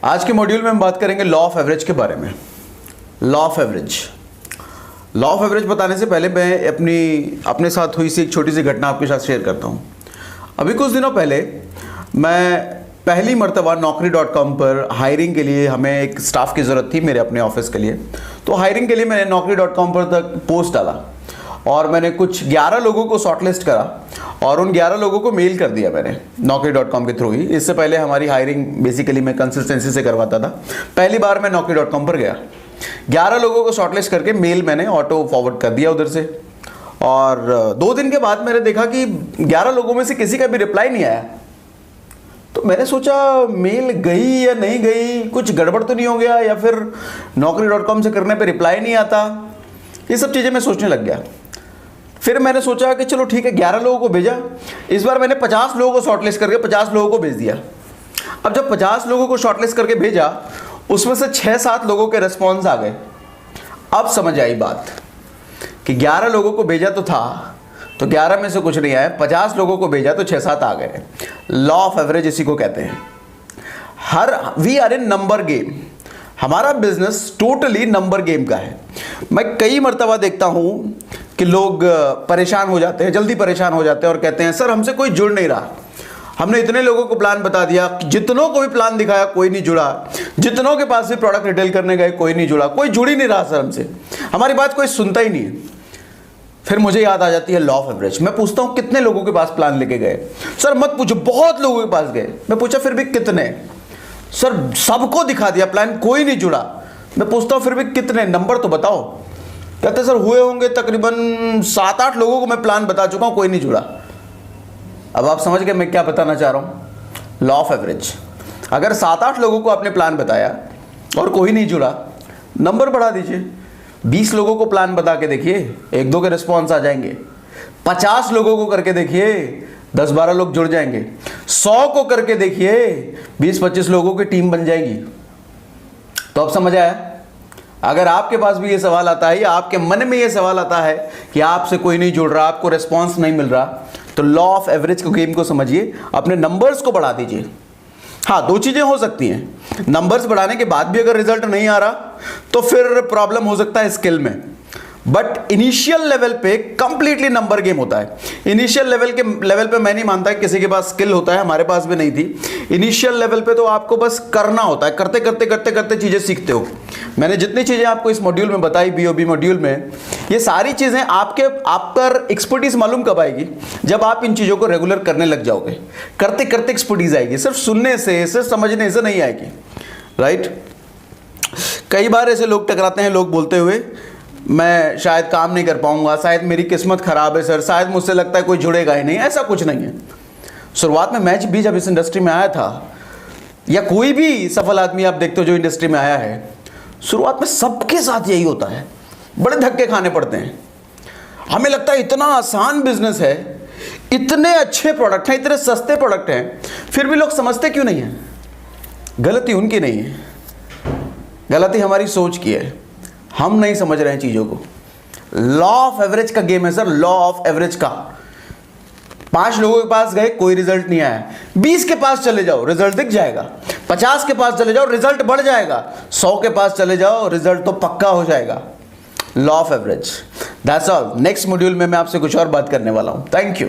आज के मॉड्यूल में हम बात करेंगे लॉ ऑफ एवरेज के बारे में। लॉ ऑफ एवरेज बताने से पहले मैं अपने साथ हुई सी एक छोटी सी घटना आपके साथ शेयर करता हूँ। अभी कुछ दिनों पहले मैं पहली मर्तबा Naukri.com पर हायरिंग के लिए हमें एक स्टाफ की ज़रूरत थी मेरे अपने ऑफिस के लिए। तो हायरिंग के लिए मैंने Naukri.com पर तक पोस्ट डाला और मैंने कुछ 11 लोगों को शॉर्टलिस्ट करा और उन 11 लोगों को मेल कर दिया मैंने Naukri.com के थ्रू ही। इससे पहले हमारी हायरिंग बेसिकली मैं कंसिस्टेंसी से करवाता था। पहली बार मैं Naukri.com पर गया, 11 लोगों को शॉर्टलिस्ट करके मेल मैंने ऑटो फॉरवर्ड कर दिया उधर से। और 2 दिन के बाद मैंने देखा कि 11 लोगों में से किसी का भी रिप्लाई नहीं आया। तो मैंने सोचा मेल गई या नहीं गई, कुछ गड़बड़ तो नहीं हो गया, या फिर Naukri.com से करने पे रिप्लाई नहीं आता। ये सब चीज़ें मैं सोचने लग गया। फिर मैंने सोचा कि चलो ठीक है, 11 लोगों को भेजा। इस बार मैंने 50 लोगों को शॉर्टलिस्ट करके 50 लोगों को भेज दिया। अब जब 50 लोगों को शॉर्टलिस्ट करके भेजा, उसमें से 6-7 लोगों के रेस्पॉन्स आ गए। अब समझ आई बात कि 11 लोगों को भेजा तो था, तो 11 में से कुछ नहीं आया। 50 लोगों को भेजा तो 6-7 आ गए। लॉ ऑफ एवरेज इसी को कहते हैं। We are in number game. हमारा बिजनेस टोटली नंबर गेम का है। मैं कई मर्तबा देखता हूं कि लोग परेशान हो जाते हैं, जल्दी परेशान हो जाते हैं और कहते हैं सर हमसे कोई जुड़ नहीं रहा। हमने इतने लोगों को प्लान बता दिया, जितनों को भी प्लान दिखाया कोई नहीं जुड़ा, जितनों के पास भी प्रोडक्ट रिटेल करने गए कोई नहीं जुड़ा, कोई जुड़ ही नहीं रहा सर हमसे, हमारी बात कोई सुनता ही नहीं है। फिर मुझे याद आ जाती है लॉ ऑफ एवरेज। मैं पूछता हूँ कितने लोगों के पास प्लान लेके गए? सर मत पूछो, बहुत लोगों के पास गए। मैं पूछा फिर भी कितने? सर सबको दिखा दिया प्लान, कोई नहीं जुड़ा। मैं पूछता हूँ फिर भी कितने, नंबर तो बताओ। कहते सर हुए होंगे तकरीबन 7-8 लोगों को मैं प्लान बता चुका हूँ, कोई नहीं जुड़ा। अब आप समझ गए मैं क्या बताना चाह रहा हूँ। लॉ ऑफ एवरेज, अगर 7-8 लोगों को आपने प्लान बताया और कोई नहीं जुड़ा, नंबर बढ़ा दीजिए। 20 लोगों को प्लान बता के देखिए, 1-2 के रिस्पॉन्स आ जाएंगे। 50 लोगों को करके देखिए, 10-12 लोग जुड़ जाएंगे। 100 को करके देखिए, 20-25 लोगों की टीम बन जाएगी। तो अब समझ आया? अगर आपके पास भी ये सवाल आता है या आपके मन में ये सवाल आता है कि आपसे कोई नहीं जुड़ रहा, आपको रिस्पॉन्स नहीं मिल रहा, तो लॉ ऑफ एवरेज को गेम को समझिए, अपने नंबर्स को बढ़ा दीजिए। हाँ, 2 चीजें हो सकती हैं। नंबर्स बढ़ाने के बाद भी अगर रिजल्ट नहीं आ रहा तो फिर प्रॉब्लम हो सकता है स्किल में। बट इनिशियल लेवल पे कंप्लीटली नंबर गेम होता है। इनिशियल लेवल पे मैं नहीं मानता कि किसी के पास स्किल होता है, हमारे पास भी नहीं थी। इनिशियल लेवल पे तो आपको बस करना होता है, करते करते चीजें सीखते हो। मैंने जितनी चीजें आपको इस मॉड्यूल में बताई, BOB मॉड्यूल में, ये सारी चीजें आप पर एक्सपर्टीज मालूम कब आएगी? जब आप इन चीजों को रेगुलर करने लग जाओगे। करते करते एक्सपर्टीज आएगी, सिर्फ सुनने से, सिर्फ समझने से नहीं आएगी। राइट? कई बार ऐसे लोग टकराते हैं, लोग बोलते हुए मैं शायद काम नहीं कर पाऊंगा, शायद मेरी किस्मत खराब है सर, शायद मुझसे लगता है कोई जुड़ेगा ही नहीं। ऐसा कुछ नहीं है। शुरुआत में मैं भी जब इस इंडस्ट्री में आया था, या कोई भी सफल आदमी आप देखते हो जो इंडस्ट्री में आया है, शुरुआत में सबके साथ यही होता है। बड़े धक्के खाने पड़ते हैं। हमें लगता है इतना आसान बिजनेस है, इतने अच्छे प्रोडक्ट हैं, इतने सस्ते प्रोडक्ट हैं, फिर भी लोग समझते क्यों नहीं है? गलती उनकी नहीं है, गलती हमारी सोच की है। हम नहीं समझ रहे हैं चीजों को। लॉ ऑफ एवरेज का गेम है सर, लॉ ऑफ एवरेज का। 5 लोगों के पास गए, कोई रिजल्ट नहीं आया। 20 के पास चले जाओ, रिजल्ट दिख जाएगा। 50 के पास चले जाओ, रिजल्ट बढ़ जाएगा। 100 के पास चले जाओ, रिजल्ट तो पक्का हो जाएगा। Law of average, that's all. Next module में मैं आपसे कुछ और बात करने वाला हूं। Thank you.